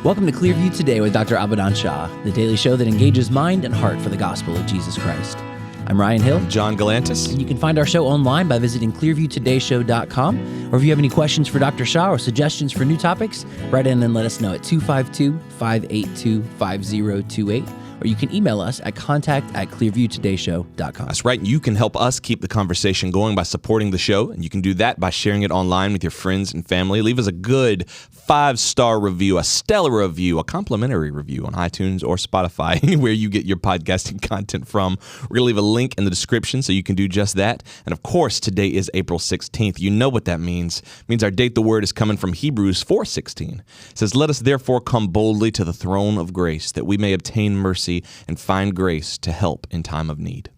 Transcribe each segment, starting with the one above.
Welcome to Clearview Today with Dr. Abadan Shah, the daily show that engages mind and heart for the gospel of Jesus Christ. I'm Ryan Hill. I'm John Galantis. And you can find our show online by visiting clearviewtodayshow.com. Or if you have any questions for Dr. Shah or suggestions for new topics, write in and let us know at 252-582-5028. Or you can email us at contact@clearviewtodayshow.com. That's right. You can help us keep the conversation going by supporting the show, and you can do that by sharing it online with your friends and family. Leave us a good 5-star review, a stellar review, a complimentary review on iTunes or Spotify, anywhere you get your podcasting content from. We're going to leave a link in the description so you can do just that. And of course, today is April 16th. You know what that means. It means our date the word is coming from Hebrews 4:16. It says, "Let us therefore come boldly to the throne of grace, that we may obtain mercy and find grace to help in time of need."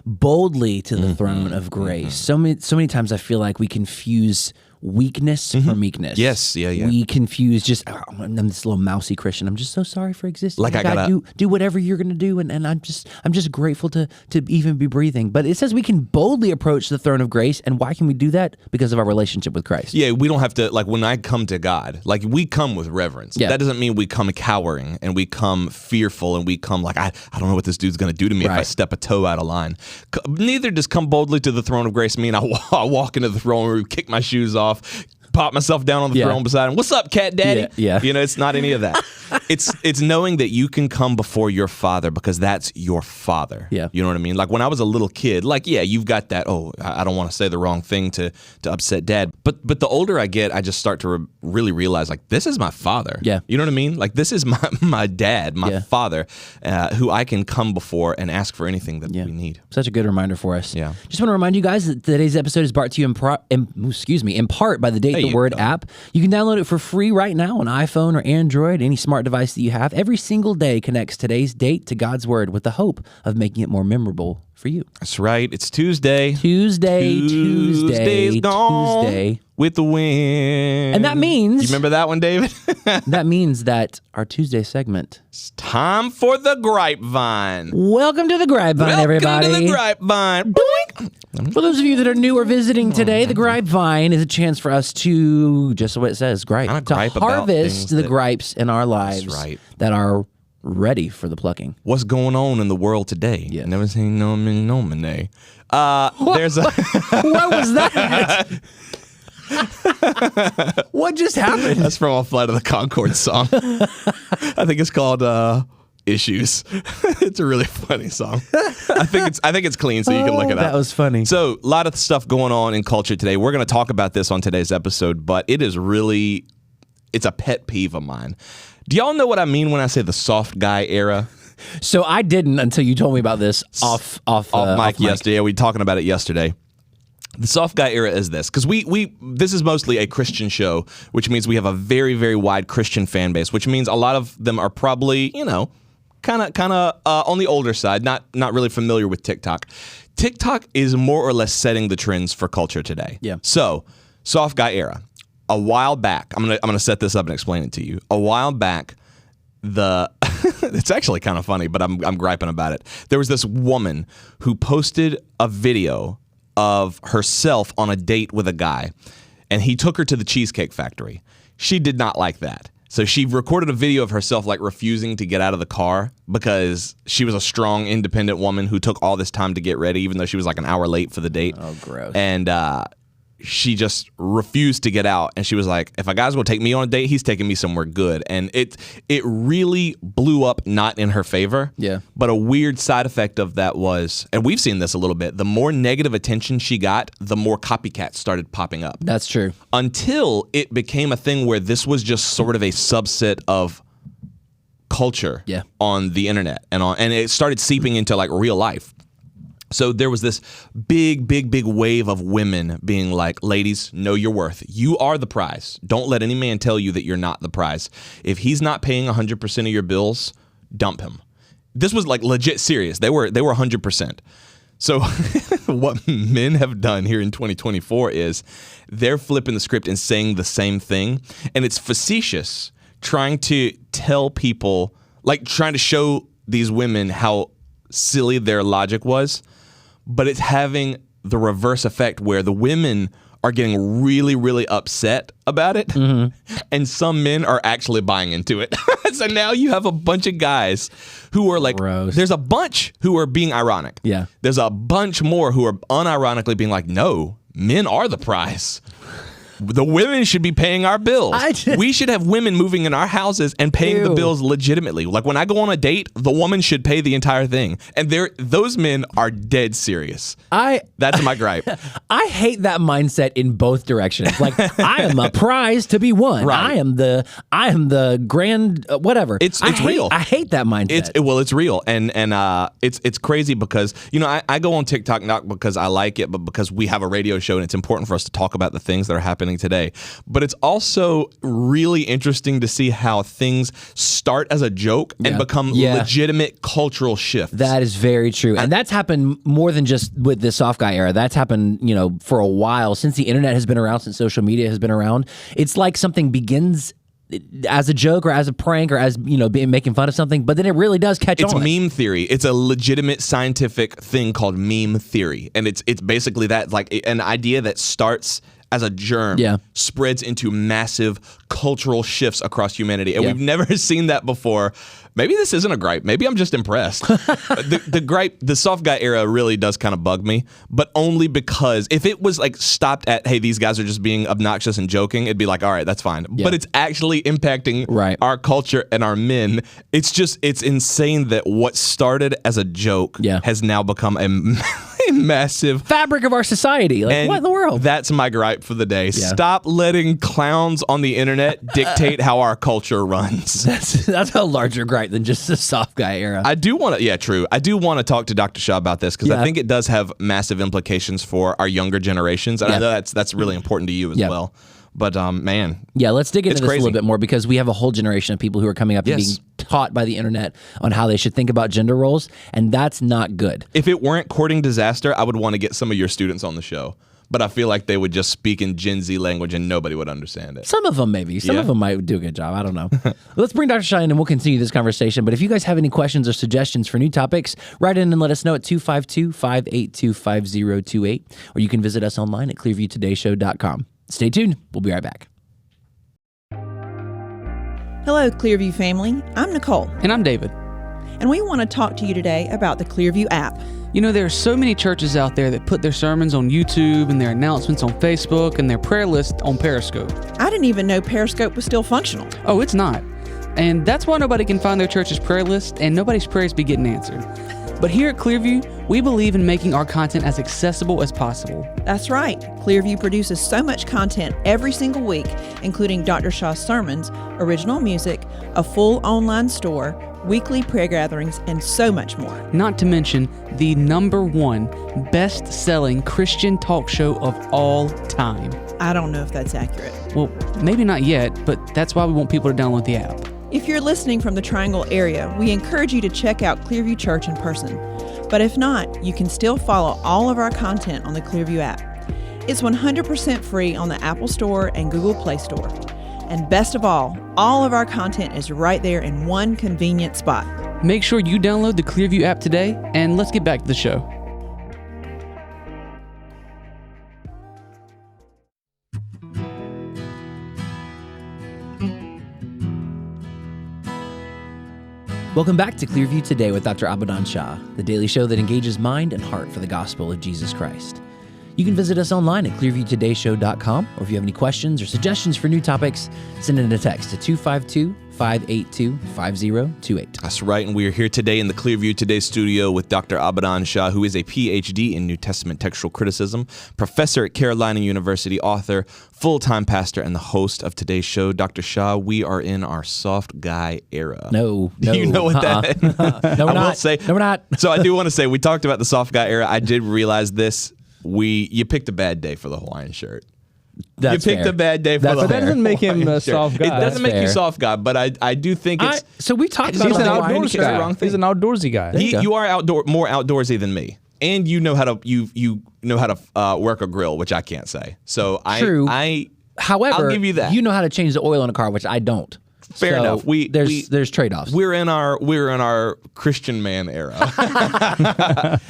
Boldly to the throne of grace. So many times I feel like we confuse weakness for meekness. Yes, yeah. We confuse I'm this little mousy Christian. I'm just so sorry for existing. Like I gotta do whatever you're gonna do, and I'm just grateful to even be breathing. But it says we can boldly approach the throne of grace, and why can we do that? Because of our relationship with Christ. Yeah, we don't have to, like when I come to God, like we come with reverence. Yeah. That doesn't mean we come cowering and we come fearful and we come like, I don't know what this dude's going to do to me if I step a toe out of line. Neither does come boldly to the throne of grace mean I walk into the throne room, kick my shoes off, pop myself down on the throne beside him. What's up, cat daddy? Yeah. You know, it's not any of that. It's knowing that you can come before your father because that's your father. Yeah. You know what I mean? Like when I was a little kid, like, yeah, you've got that, I don't want to say the wrong thing to upset dad. But the older I get, I just start to really realize, like, this is my father. Yeah. You know what I mean? Like, this is my dad, my father, who I can come before and ask for anything that we need. Such a good reminder for us. Yeah. Just want to remind you guys that today's episode is brought to you in part by the Date the Word app. You can download it for free right now on iPhone or Android, any smart device that you have. Every single day connects today's date to God's Word with the hope of making it more memorable for you. That's right. It's Tuesday. Tuesday's gone with the wind. And that means... You remember that one, David? That means that our Tuesday segment... It's time for the grapevine. Welcome to the grapevine, everybody. Welcome to the grapevine. For those of you that are new or visiting today, the grapevine is a chance for us to, just what it says, gripe. To harvest the gripes in our lives that are ready for the plucking. What's going on in the world today? Yes. Never seen no man. There's a... What was that? What just happened? That's from a Flight of the Conchords song. I think it's called Issues. It's a really funny song. I think it's clean, so you can look it up. That was funny. So a lot of stuff going on in culture today. We're going to talk about this on today's episode, but it's a pet peeve of mine. Do y'all know what I mean when I say the soft guy era? So I didn't until you told me about this off mic yesterday. Yeah, we were talking about it yesterday. The soft guy era is this, because this is mostly a Christian show, which means we have a very, very wide Christian fan base, which means a lot of them are probably, kind of on the older side, not really familiar with TikTok. TikTok is more or less setting the trends for culture today. Yeah. So, soft guy era. A while back, I'm gonna set this up and explain it to you. A while back, it's actually kind of funny, but I'm griping about it. There was this woman who posted a video of herself on a date with a guy, and he took her to the Cheesecake Factory. She did not like that. So she recorded a video of herself like refusing to get out of the car because she was a strong, independent woman who took all this time to get ready, even though she was like an hour late for the date. Oh, gross. And she just refused to get out, and she was like, if a guy's gonna take me on a date, he's taking me somewhere good. And it really blew up, not in her favor. Yeah. But a weird side effect of that was, and we've seen this a little bit, the more negative attention she got, the more copycats started popping up. That's true. Until it became a thing where this was just sort of a subset of culture on the internet, and it started seeping into like real life. So there was this big wave of women being like, ladies, know your worth. You are the prize. Don't let any man tell you that you're not the prize. If he's not paying 100% of your bills, dump him. This was like legit serious. They were 100%. So what men have done here in 2024 is they're flipping the script and saying the same thing. And it's facetious, trying to tell people, like trying to show these women how silly their logic was. But it's having the reverse effect where the women are getting really, really upset about it. Mm-hmm. And some men are actually buying into it. So now you have a bunch of guys who are like, Gross. There's a bunch who are being ironic. Yeah. There's a bunch more who are unironically being like, no, men are the prize. The women should be paying our bills. We should have women moving in our houses and paying the bills legitimately. Like when I go on a date, the woman should pay the entire thing. And those men are dead serious. That's my gripe. I hate that mindset in both directions. Like I am a prize to be won. Right. I am the grand whatever. It's real. I hate that mindset. It's real, and it's crazy because I go on TikTok not because I like it, but because we have a radio show and it's important for us to talk about the things that are happening today. But it's also really interesting to see how things start as a joke and become legitimate cultural shifts. That is very true. And that's happened more than just with the soft guy era. That's happened, for a while, since the internet has been around, since social media has been around. It's like something begins as a joke or as a prank or as, making fun of something, but then it really does catch on. It's meme theory. It's a legitimate scientific thing called meme theory. And it's basically that, like an idea that starts as a germ, spreads into massive cultural shifts across humanity. And we've never seen that before. Maybe this isn't a gripe. Maybe I'm just impressed. The soft guy era really does kind of bug me, but only because if it was like stopped at, hey, these guys are just being obnoxious and joking, it'd be like, all right, that's fine. Yeah. But it's actually impacting our culture and our men. It's insane that what started as a joke has now become a massive fabric of our society. Like, what in the world? That's my gripe for the day. Yeah. Stop letting clowns on the internet dictate how our culture runs. That's a larger gripe than just the soft guy era. I do want to talk to Dr. Shah about this because I think it does have massive implications for our younger generations. And I know that's really important to you as well. But man, let's dig into this a little bit more because we have a whole generation of people who are coming up and being taught by the internet on how they should think about gender roles, and that's not good. If it weren't courting disaster, I would want to get some of your students on the show. But I feel like they would just speak in Gen Z language and nobody would understand it. Some of them maybe. Some of them might do a good job. I don't know. Let's bring Dr. Shah in and we'll continue this conversation. But if you guys have any questions or suggestions for new topics, write in and let us know at 252-582-5028. Or you can visit us online at clearviewtodayshow.com. Stay tuned. We'll be right back. Hello, Clearview family. I'm Nicole. And I'm David. And we want to talk to you today about the Clearview app. There are so many churches out there that put their sermons on YouTube and their announcements on Facebook and their prayer list on Periscope. I didn't even know Periscope was still functional. Oh, it's not. And that's why nobody can find their church's prayer list and nobody's prayers be getting answered. But here at Clearview, we believe in making our content as accessible as possible. That's right. Clearview produces so much content every single week, including Dr. Shah's sermons, original music, a full online store, weekly prayer gatherings, and so much more. Not to mention the #1 best-selling Christian talk show of all time. I don't know if that's accurate. Well, maybe not yet, but that's why we want people to download the app. If you're listening from the Triangle area, we encourage you to check out Clearview Church in person. But if not, you can still follow all of our content on the Clearview app. It's 100% free on the Apple Store and Google Play Store. And best of all of our content is right there in one convenient spot. Make sure you download the Clearview app today, and let's get back to the show. Welcome back to Clearview Today with Dr. Abadan Shah, the daily show that engages mind and heart for the gospel of Jesus Christ. You can visit us online at clearviewtodayshow.com, or if you have any questions or suggestions for new topics, send in a text to 252-582-5028. That's right, and we are here today in the Clearview Today studio with Dr. Abadan Shah, who is a PhD in New Testament textual criticism, professor at Carolina University, author, full-time pastor, and the host of today's show. Dr. Shah, we are in our soft guy era. No. Do you know what that is? No, we're not. No, we're not. So I do want to say, we talked about the soft guy era. I did realize this. You picked a bad day for the Hawaiian shirt. That's you picked fair. a bad day for the But that doesn't make him a shirt. soft guy. It doesn't make fair. you soft guy, but I do think it's... So we talked about He's an Hawaiian outdoors shirt. guy. He's an outdoorsy guy. You are more outdoorsy than me, and you know how to work a grill, which I can't say. So True. However, I'll give you that. You know how to change the oil in a car, which I don't. Fair enough. There's trade-offs. We're in our Christian man era.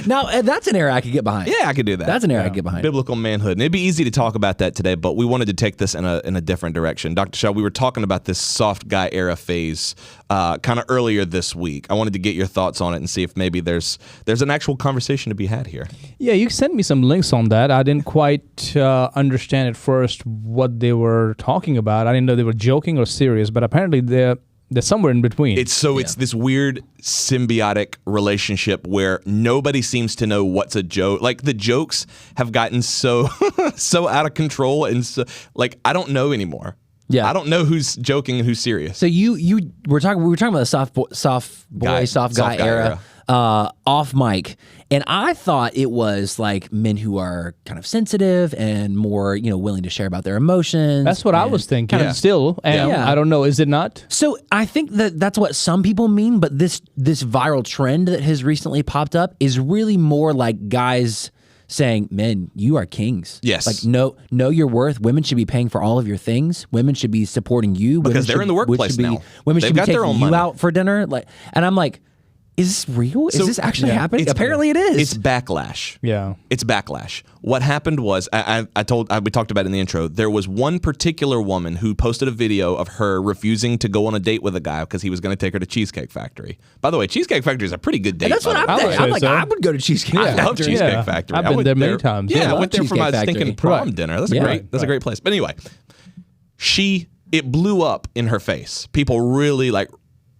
Now, that's an era I could get behind. Yeah, I could do that. That's an era I could get behind. Biblical manhood. And it'd be easy to talk about that today, but we wanted to take this in a different direction. Dr. Shaw, we were talking about this soft guy era phase kind of earlier this week. I wanted to get your thoughts on it and see if maybe there's an actual conversation to be had here. Yeah, you sent me some links on that. I didn't quite understand at first what they were talking about. I didn't know they were joking or serious, but apparently they're somewhere in between. It's this weird symbiotic relationship where nobody seems to know what's a joke. Like the jokes have gotten so out of control, and so like I don't know anymore. Yeah, I don't know who's joking and who's serious. So we were talking about the soft guy era. Off mic, and I thought it was like men who are kind of sensitive and more, willing to share about their emotions. That's what I was thinking. Yeah. Still, and I don't know, is it not? So I think that's what some people mean, but this viral trend that has recently popped up is really more like guys saying, men, you are kings. Yes. Like, know your worth. Women should be paying for all of your things. Women should be supporting you. Because they're in the workplace now. Women should be taking you out for dinner. And I'm like, is this real? Is this actually happening? Apparently it is. It's backlash. Yeah. It's backlash. What happened was, we talked about it in the intro, there was one particular woman who posted a video of her refusing to go on a date with a guy because he was going to take her to Cheesecake Factory. By the way, Cheesecake Factory is a pretty good date. And that's what I'm thinking. I'm like, I would go to Cheesecake Factory. I love Cheesecake Factory. I've been there many times. Yeah, I went there for my stinking prom dinner. That's a great place. But anyway, it blew up in her face. People really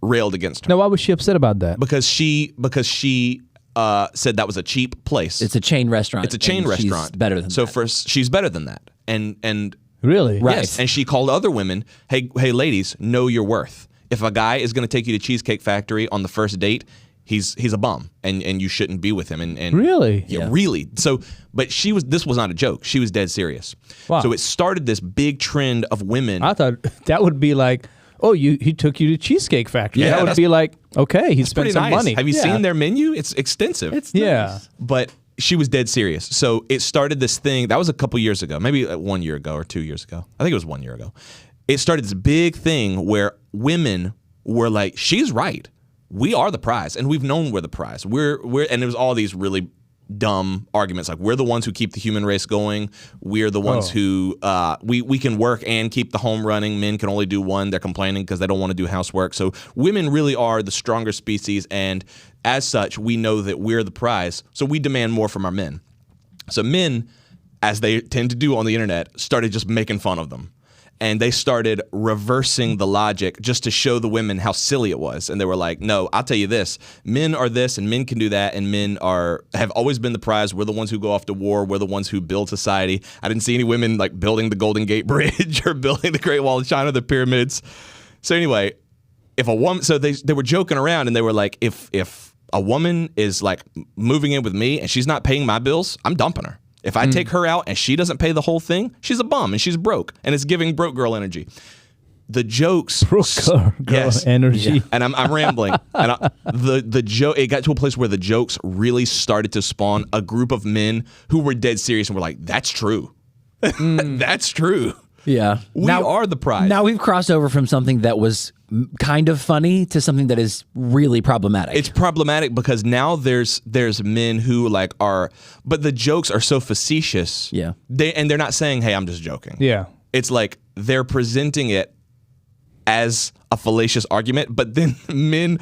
railed against her. Now, why was she upset about that? Because she said that was a cheap place. It's a chain restaurant. It's a chain restaurant. She's better than that. So first, she's better than that. And really? Right. Yes. And she called other women, hey ladies, know your worth. If a guy is going to take you to Cheesecake Factory on the first date, he's a bum and you shouldn't be with him. And really? Yeah, really. So, but this was not a joke. She was dead serious. Wow. So it started this big trend of women. I thought that would be like, oh, he took you to Cheesecake Factory. Yeah, that would be like, okay, he spent some money. Have you seen their menu? It's extensive. It's nice. But she was dead serious. So it started this thing. That was a couple years ago, maybe 1 year ago or 2 years ago. I think it was 1 year ago. It started this big thing where women were like, she's right. We are the prize, and we've known we're the prize. And it was all these really dumb arguments like we're the ones who keep the human race going. We're the ones who we can work and keep the home running. Men can only do one. They're complaining because they don't want to do housework. So women really are the stronger species, and as such, we know that we're the prize. So we demand more from our men. So men, as they tend to do on the internet, started just making fun of them. And they started reversing the logic just to show the women how silly it was. And they were like, no, I'll tell you this. Men are this and men can do that. And men have always been the prize. We're the ones who go off to war. We're the ones who build society. I didn't see any women like building the Golden Gate Bridge or building the Great Wall of China, the pyramids. So anyway, if a woman, so they were joking around and they were like, if a woman is like moving in with me and she's not paying my bills, I'm dumping her. If I take her out and she doesn't pay the whole thing, she's a bum and she's broke, and it's giving broke girl energy. The jokes, broke girl energy, yeah. And I'm rambling. And the joke, it got to a place where the jokes really started to spawn a group of men who were dead serious and were like, "That's true, that's true." Yeah, we are the prize. Now we've crossed over from something that was kind of funny to something that is really problematic. It's problematic because now there's men who but the jokes are so facetious. Yeah, they're not saying, "Hey, I'm just joking." Yeah, it's like they're presenting it as a fallacious argument, but then men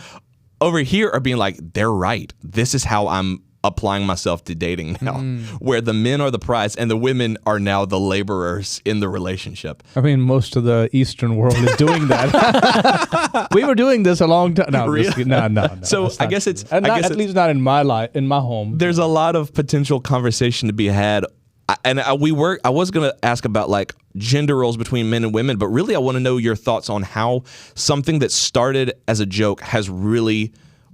over here are being like, "They're right. This is how I'm applying myself to dating now," where the men are the prize and the women are now the laborers in the relationship. I mean, most of the Eastern world is doing that. We were doing this a long time. No, really? No. So I guess it's at least not in my life, in my home. There's a lot of potential conversation to be had. I was going to ask about like gender roles between men and women, but really I want to know your thoughts on how something that started as a joke has really,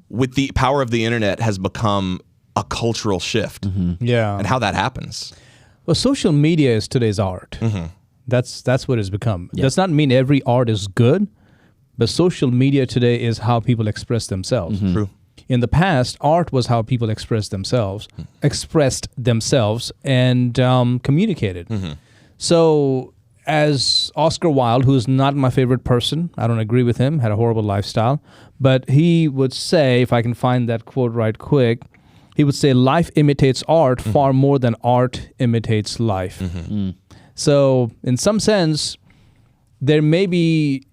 with the power of the internet, has become a cultural shift. Mm-hmm. Yeah. And how that happens. Well, social media is today's art. Mm-hmm. That's what it's become. Yeah. Does not mean every art is good, but social media today is how people express themselves. Mm-hmm. True. In the past, art was how people expressed themselves and communicated. Mm-hmm. So as Oscar Wilde, who's not my favorite person, I don't agree with him, had a horrible lifestyle, but he would say, if I can find that quote right quick, he would say, life imitates art far more than art imitates life. So in some sense, there may be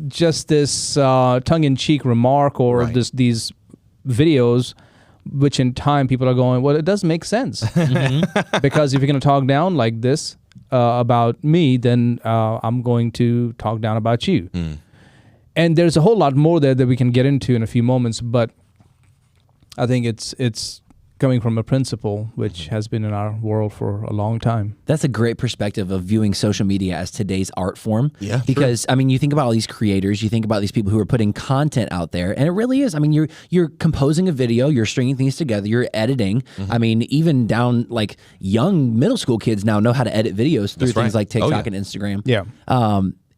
just this tongue-in-cheek remark or these videos, which in time people are going, well, it does make sense. Because if you're going to talk down like this about me, then I'm going to talk down about you. And there's a whole lot more there that we can get into in a few moments, but I think it's coming from a principle which has been in our world for a long time. That's a great perspective of viewing social media as today's art form. Yeah, because I mean, you think about all these creators, you think about these people who are putting content out there, and it really is. I mean, you're composing a video, you're stringing things together, you're editing. I mean, even down like young middle school kids now know how to edit videos through things like TikTok and Instagram. Yeah.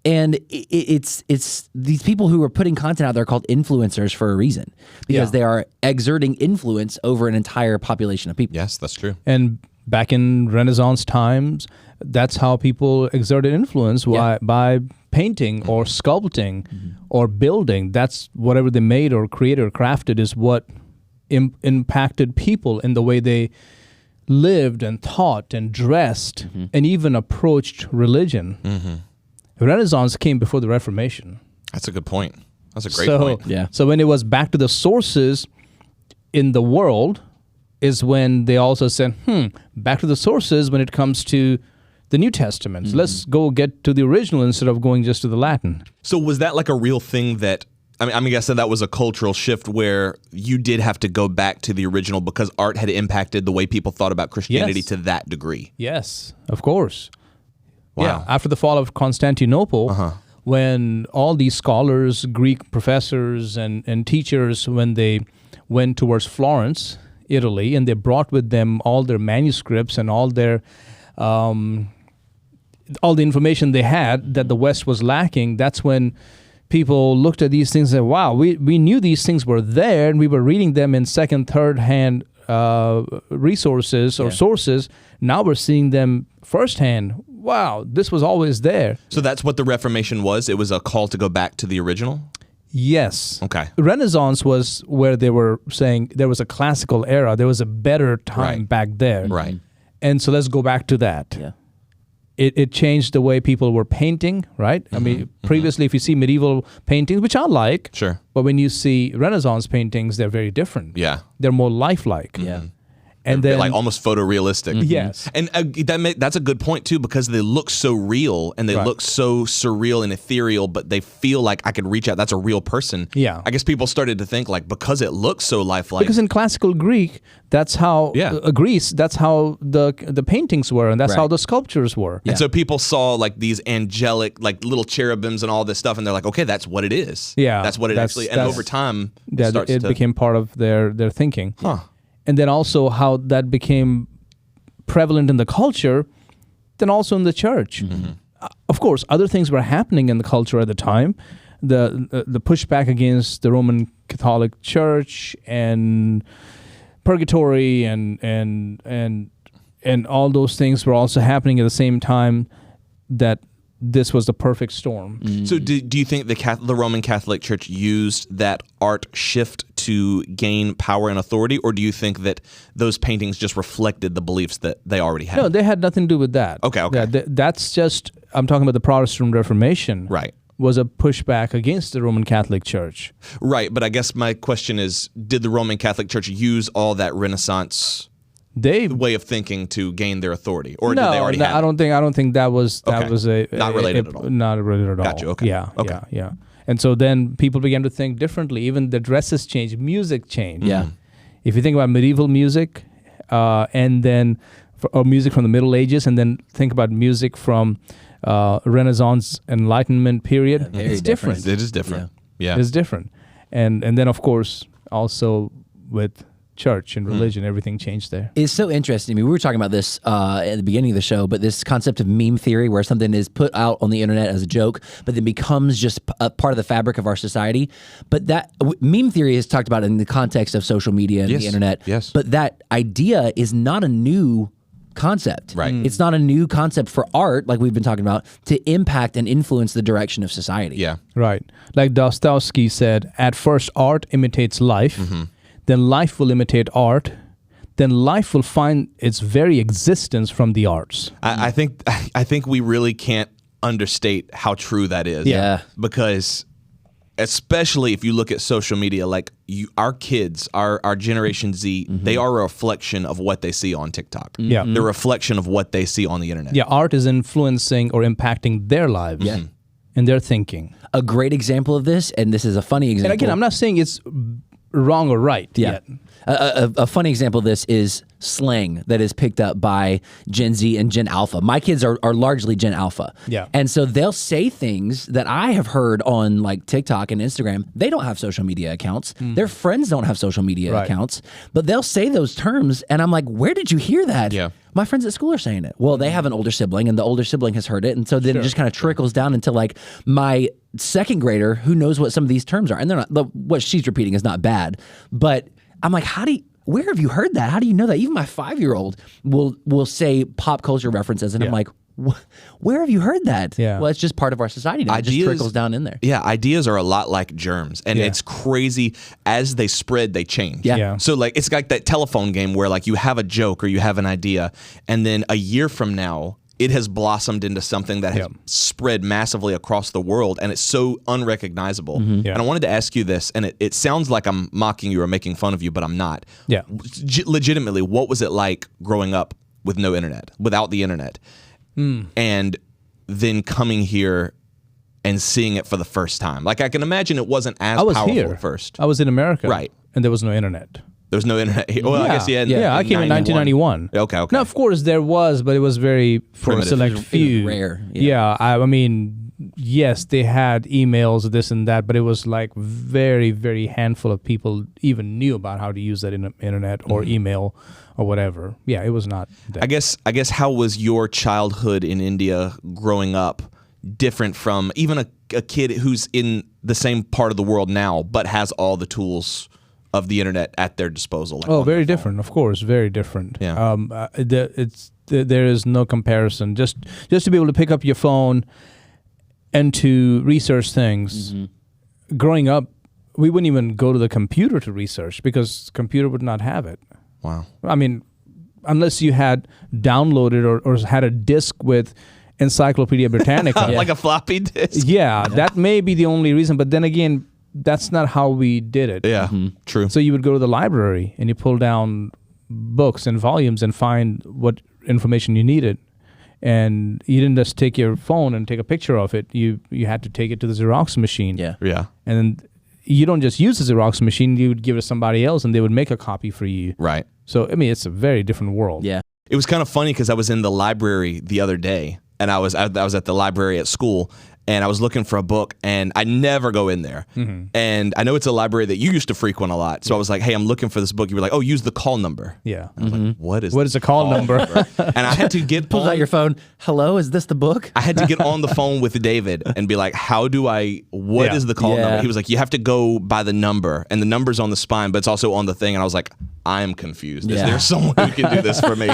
And it's these people who are putting content out there called influencers for a reason, because they are exerting influence over an entire population of people. Yes, that's true. And back in Renaissance times, that's how people exerted influence by painting or sculpting or building. That's whatever they made or created or crafted is what impacted people in the way they lived and thought and dressed and even approached religion. The Renaissance came before the Reformation. That's a good point. That's a great point. Yeah. So when it was back to the sources in the world is when they also said, back to the sources when it comes to the New Testament. So let's go get to the original instead of going just to the Latin. So was that like a real thing that, I mean, I guess that was a cultural shift where you did have to go back to the original because art had impacted the way people thought about Christianity to that degree? Yes, of course. Wow. Yeah, after the fall of Constantinople, when all these scholars, Greek professors and teachers, when they went towards Florence, Italy, and they brought with them all their manuscripts and all their all the information they had that the West was lacking, that's when people looked at these things and said, wow, we knew these things were there, and we were reading them in second, third-hand resources or sources. Now we're seeing them firsthand. Wow, this was always there. So that's what the Reformation was? It was a call to go back to the original? Yes. Okay. Renaissance was where they were saying there was a classical era. There was a better time back there. Right. And so let's go back to that. Yeah. It changed the way people were painting, right? I mean, previously, if you see medieval paintings, which I like, Sure. but when you see Renaissance paintings, they're very different. Yeah. They're more lifelike. Yeah. And then, like almost photorealistic. Yes. And that's a good point, too, because they look so real and they look so surreal and ethereal, but they feel like I could reach out. That's a real person. Yeah. I guess people started to think, like, because it looks so lifelike. Because in classical Greek, that's how Greece, that's how the paintings were, and that's how the sculptures were. And so people saw like these angelic, like little cherubims and all this stuff, and they're like, okay, that's what it is. Yeah. That's what it actually, and over time, it became part of their thinking. And then also how that became prevalent in the culture, then also in the church. Of course, other things were happening in the culture at the time. The pushback against the Roman Catholic Church and purgatory and all those things were also happening at the same time that this was the perfect storm. So do you think the Roman Catholic Church used that art shift to gain power and authority, or do you think that those paintings just reflected the beliefs that they already had? No, they had nothing to do with that. Okay. Yeah, that's just, I'm talking about the Protestant Reformation. Right. Was a pushback against the Roman Catholic Church. Right, but I guess my question is, did the Roman Catholic Church use all that Renaissance way of thinking to gain their authority, or did they already have I don't think that was not related at all. Not related at all. Gotcha. Okay. Yeah. And so then people began to think differently. Even the dresses changed, music changed. Yeah. If you think about medieval music, and then or music from the Middle Ages, and then think about music from Renaissance Enlightenment period, it's different. It is different. Yeah. It's different. And then of course also with church and religion, everything changed there. It's so interesting to me. We were talking about this at the beginning of the show, but this concept of meme theory, where something is put out on the internet as a joke, but then becomes just a part of the fabric of our society. But that meme theory is talked about in the context of social media and the internet. Yes. But that idea is not a new concept. Right. It's not a new concept for art, like we've been talking about, to impact and influence the direction of society. Yeah. Right. Like Dostoevsky said, at first art imitates life, then life will imitate art, then life will find its very existence from the arts. I think we really can't understate how true that is. Yeah. Because especially if you look at social media, like our kids, our Generation Z, they are a reflection of what they see on TikTok. Yeah. They're a reflection of what they see on the internet. Yeah, art is influencing or impacting their lives and their thinking. A great example of this, and this is a funny example. And again, I'm not saying it's wrong or right yet. A funny example of this is slang that is picked up by Gen Z and Gen Alpha. My kids are largely Gen Alpha. Yeah. And so they'll say things that I have heard on like TikTok and Instagram. They don't have social media accounts. Their friends don't have social media accounts, but they'll say those terms. And I'm like, where did you hear that? Yeah. My friends at school are saying it. Well, they have an older sibling and the older sibling has heard it. And so then it just kind of trickles down into like my second grader who knows what some of these terms are. And they're not, what she's repeating is not bad, but I'm like, where have you heard that? How do you know that? Even my 5-year-old will say pop culture references, and I'm like, where have you heard that? Yeah. Well, it's just part of our society now. It just trickles down in there. Yeah, ideas are a lot like germs, and it's crazy. As they spread, they change. Yeah. So like it's like that telephone game where like you have a joke or you have an idea, and then a year from now, it has blossomed into something that has spread massively across the world, and it's so unrecognizable. And I wanted to ask you this, and it sounds like I'm mocking you or making fun of you, but I'm not. Yeah. Legitimately, what was it like growing up with no internet, without the internet, and then coming here and seeing it for the first time? Like I can imagine it wasn't as powerful here at first. I was in America. Right. And there was no internet. There was no internet. Well, I guess I came in 1991. Okay. Now, of course, there was, but it was very for a Primitive. select It was few. rare. Yeah, I mean, yes, they had emails, this and that, but it was like very, very handful of people even knew about how to use that internet or email or whatever. Yeah, it was not that. I guess how was your childhood in India growing up different from even a kid who's in the same part of the world now but has all the tools of the internet at their disposal? Like very different, of course, very different. Yeah. There is no comparison. Just to be able to pick up your phone and to research things. Growing up, we wouldn't even go to the computer to research because the computer would not have it. Wow. I mean, unless you had downloaded or had a disk with Encyclopedia Britannica. Like a floppy disk. Yeah, that may be the only reason. But then again, that's not how we did it. Yeah, true. So you would go to the library and you pull down books and volumes and find what information you needed. And you didn't just take your phone and take a picture of it. You had to take it to the Xerox machine. Yeah. And then you don't just use the Xerox machine. You would give it to somebody else and they would make a copy for you. Right. So, I mean, it's a very different world. Yeah. It was kind of funny because I was in the library the other day, and I was at the library at school, and I was looking for a book, and I never go in there. And I know it's a library that you used to frequent a lot, so I was like, hey, I'm looking for this book. You were like, oh, use the call number. Yeah. And I was like, what is the call number? And I had to get Pulls out your phone. Hello, is this the book? I had to get on the phone with David and be like, what is the call number? He was like, you have to go by the number, and the number's on the spine, but it's also on the thing. And I was like, I'm confused. Is there someone who can do this for me?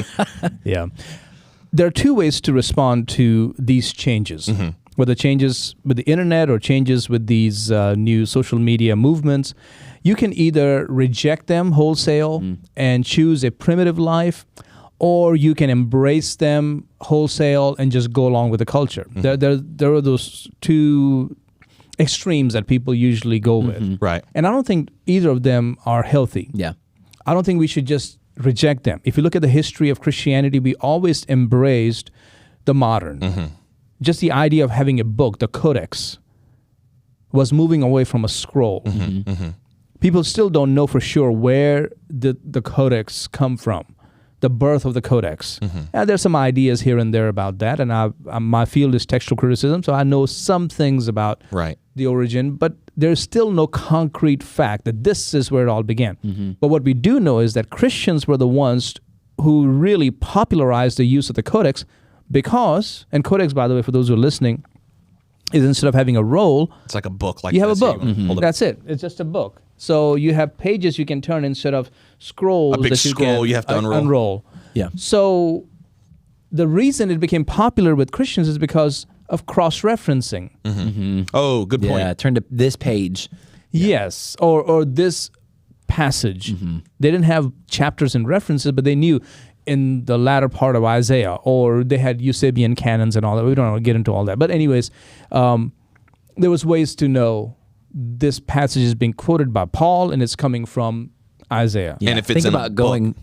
Yeah. There are two ways to respond to these changes. Whether changes with the internet or changes with these new social media movements. You can either reject them wholesale and choose a primitive life, or you can embrace them wholesale and just go along with the culture. There are those two extremes that people usually go with. Right. And I don't think either of them are healthy. Yeah. I don't think we should just reject them. If you look at the history of Christianity, we always embraced the modern. Just the idea of having a book, the codex, was moving away from a scroll. People still don't know for sure where the codex come from, the birth of the codex. There's some ideas here and there about that, and my field is textual criticism, so I know some things about the origin, but there's still no concrete fact that this is where it all began. But what we do know is that Christians were the ones who really popularized the use of the codex because, and codex, by the way, for those who are listening, is instead of having a roll, it's like a book. Like you have a this. book. That's it. It's just a book. So you have pages you can turn instead of scrolls. A big scroll you have to unroll. Unroll. Yeah. So the reason it became popular with Christians is because of cross-referencing. Oh, good point. Yeah, turn to this page. Yes, or this passage. They didn't have chapters and references, but they knew in the latter part of Isaiah, or they had Eusebian canons and all that. We don't want to get into all that. But anyways, there was ways to know this passage is being quoted by Paul and it's coming from Isaiah. And if it's think about going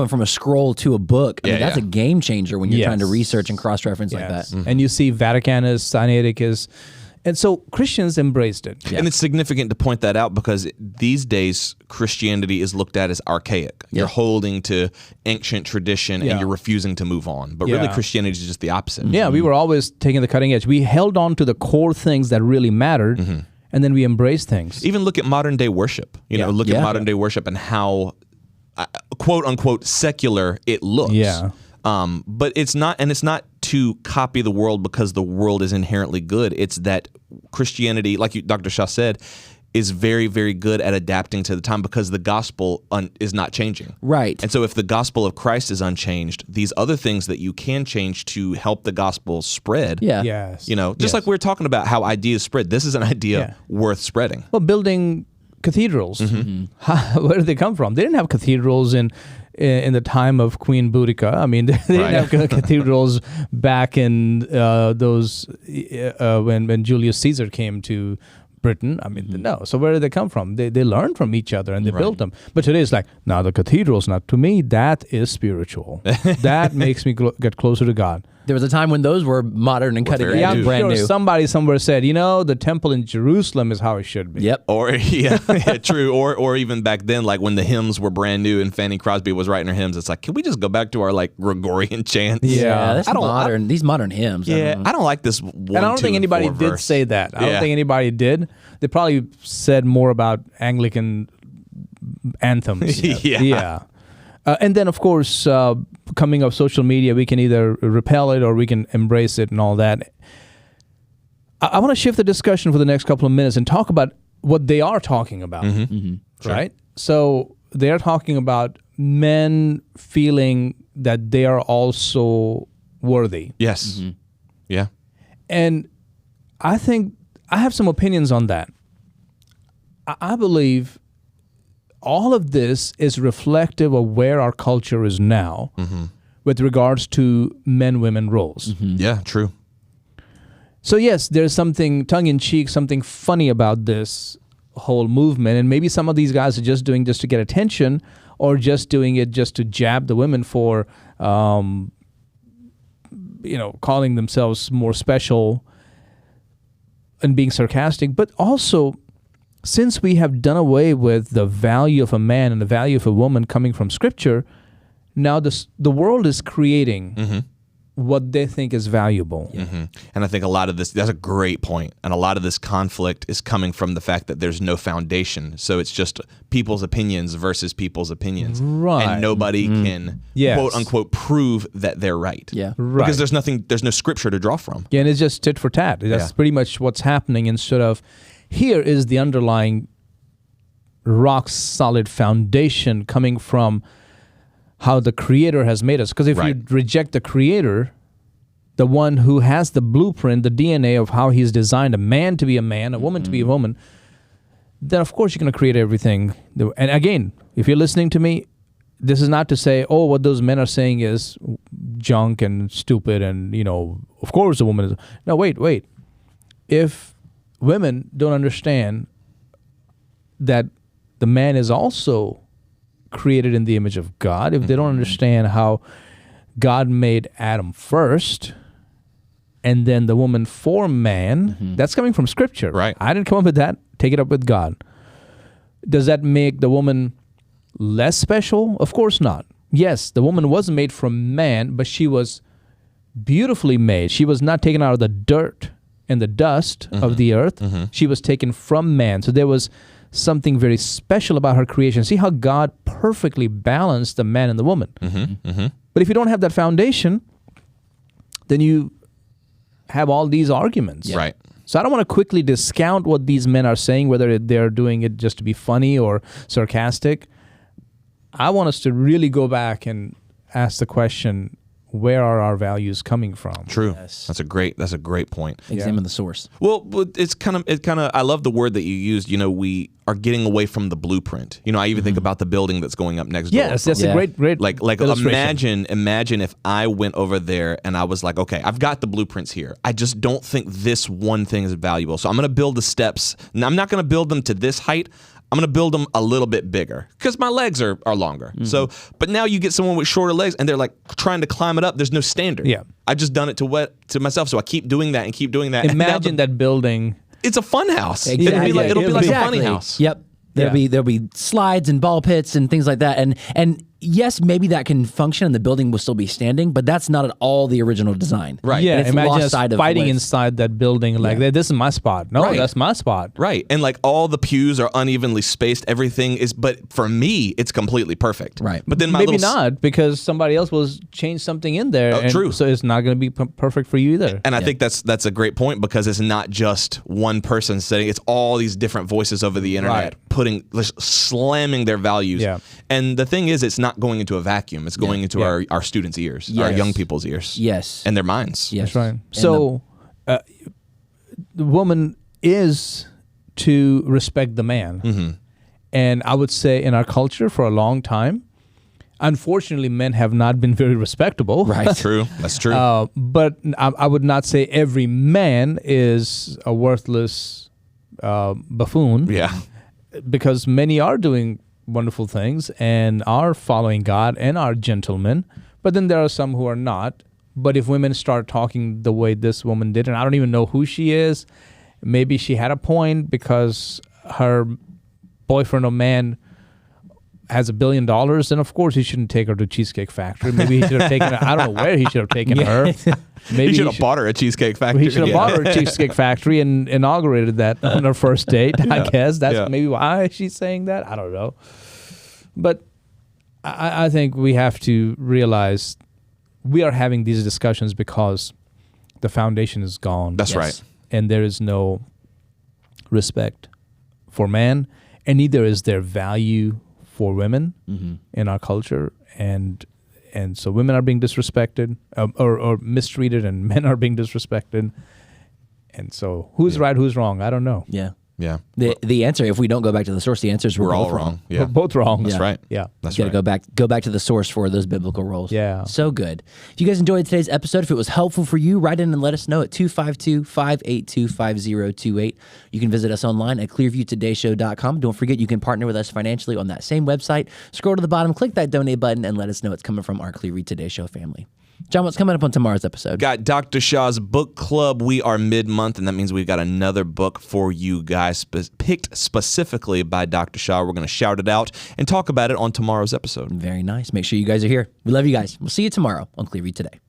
from a scroll to a book. I mean, that's a game changer when you're trying to research and cross-reference like that. And you see Vaticanus, Sinaiticus, and so Christians embraced it. And it's significant to point that out because these days Christianity is looked at as archaic. You're holding to ancient tradition and you're refusing to move on. But really Christianity is just the opposite. Yeah, we were always taking the cutting edge. We held on to the core things that really mattered, and then we embraced things. Even look at modern day worship. Look at modern day worship and how quote unquote secular it looks. Yeah. But it's not to copy the world because the world is inherently good. It's that Christianity, like Dr. Shah said, is very, very good at adapting to the time because the gospel is not changing. Right. And so if the gospel of Christ is unchanged, these other things that you can change to help the gospel spread. Yeah. Yes. Just like we were talking about how ideas spread, this is an idea worth spreading. Well, building cathedrals. Where did they come from? They didn't have cathedrals in the time of Queen Boudica. I mean, they didn't have cathedrals back in those when Julius Caesar came to Britain. I mean, no. So where did they come from? They learned from each other and they built them. But today it's like, now the cathedrals. Now, to me, that is spiritual. That makes me get closer to God. There was a time when those were modern and cutting edge, brand new. Somebody somewhere said, the temple in Jerusalem is how it should be. Yep. Or true. Or even back then, like when the hymns were brand new and Fanny Crosby was writing her hymns, it's like, can we just go back to our like Gregorian chants? Yeah, that's modern. These modern hymns. Yeah, I don't like this. And I don't think anybody did say that. I don't think anybody did. They probably said more about Anglican anthems. Yeah. And then, of course, coming of social media, we can either repel it or we can embrace it and all that. I want to shift the discussion for the next couple of minutes and talk about what they are talking about, right? So they are talking about men feeling that they are also worthy. Yes. Yeah. And I think I have some opinions on that. I believe all of this is reflective of where our culture is now with regards to men-women roles. Yeah, true. So yes, there's something tongue-in-cheek, something funny about this whole movement, and maybe some of these guys are just doing just to get attention or just doing it just to jab the women for, calling themselves more special and being sarcastic, but also since we have done away with the value of a man and the value of a woman coming from Scripture, now the world is creating what they think is valuable. And I think a lot of this, that's a great point. And a lot of this conflict is coming from the fact that there's no foundation. So it's just people's opinions versus people's opinions. Right. And nobody can, quote unquote, prove that they're right. Yeah. Right. Because there's no scripture to draw from. Yeah, and it's just tit for tat. That's pretty much what's happening instead of, here is the underlying rock solid foundation coming from how the Creator has made us. Because if you reject the Creator, the one who has the blueprint, the DNA of how He's designed a man to be a man, a woman to be a woman, then of course you're going to create everything. And again, if you're listening to me, this is not to say, oh, what those men are saying is junk and stupid and, of course a woman is. No, wait. If women don't understand that the man is also created in the image of God, if they don't understand how God made Adam first and then the woman for man, that's coming from Scripture. Right. I didn't come up with that. Take it up with God. Does that make the woman less special? Of course not. Yes, the woman was made from man, but she was beautifully made. She was not taken out of the dirt and the dust of the earth. She was taken from man. So there was something very special about her creation. See how God perfectly balanced the man and the woman. But if you don't have that foundation, then you have all these arguments. Right. So I don't want to quickly discount what these men are saying, whether they're doing it just to be funny or sarcastic. I want us to really go back and ask the question, where are our values coming from? True. Yes. That's a great point. Examine the source. Well, it's kind of I love the word that you used. You know, we are getting away from the blueprint. You know, I even think about the building that's going up next door. Yes, that's a great like imagine if I went over there and I was like, okay, I've got the blueprints here. I just don't think this one thing is valuable. So I'm going to build the steps. And I'm not going to build them to this height. I'm going to build them a little bit bigger because my legs are longer. So, but now you get someone with shorter legs and they're like trying to climb it up. There's no standard. Yeah. I've just done it to myself. So I keep doing that and keep doing that. Imagine that building. It's a fun house. Exactly. It'll be like exactly. a funny house. Yep. There'll be slides and ball pits and things like that. And yes, maybe that can function and the building will still be standing, but that's not at all the original design. Right. Yeah, it's imagine lost us sight of fighting what- inside that building like, this is my spot. No, Right. that's my spot. Right. And like all the pews are unevenly spaced. Everything is, but for me, it's completely perfect. Right. But then Maybe not, because somebody else will change something in there. Oh, true. So it's not going to be perfect for you either. And I think that's a great point because it's not just one person saying, it's all these different voices over the internet slamming their values. Yeah. And the thing is, it's not going into a vacuum. It's going into our students' ears, our Yes. young people's ears. Yes. And their minds. Yes. That's right. So the woman is to respect the man. Mm-hmm. And I would say in our culture for a long time, unfortunately, men have not been very respectable. Right. True. That's true. But I would not say every man is a worthless buffoon. yeah. Because many are doing wonderful things and are following God and are gentlemen. But then there are some who are not. But if women start talking the way this woman did, and I don't even know who she is, maybe she had a point because her boyfriend or man has $1 billion, and of course he shouldn't take her to Cheesecake Factory. Maybe he should have taken her. I don't know where he should have taken her. Maybe He should have bought her a Cheesecake Factory. He should have bought her a Cheesecake Factory and inaugurated that on their first date. I guess that's maybe why she's saying that. I don't know. But I think we have to realize we are having these discussions because the foundation is gone. That's right. And there is no respect for man, and neither is there value for women in our culture. And so women are being disrespected or mistreated, and men are being disrespected. And so who's right, who's wrong? I don't know. Yeah. Yeah. The answer, if we don't go back to the source, the answer is We're all wrong. Yeah. We're both wrong. That's right. Yeah. That's You right. got to go back to the source for those biblical roles. Yeah. So good. If you guys enjoyed today's episode, if it was helpful for you, write in and let us know at 252-582-5028. You can visit us online at clearviewtodayshow.com. Don't forget, you can partner with us financially on that same website. Scroll to the bottom, click that donate button, and let us know it's coming from our Clearview Today Show family. John, what's coming up on tomorrow's episode? Got Dr. Shaw's book club. We are mid-month, and that means we've got another book for you guys picked specifically by Dr. Shaw. We're going to shout it out and talk about it on tomorrow's episode. Very nice. Make sure you guys are here. We love you guys. We'll see you tomorrow on Clearview Today.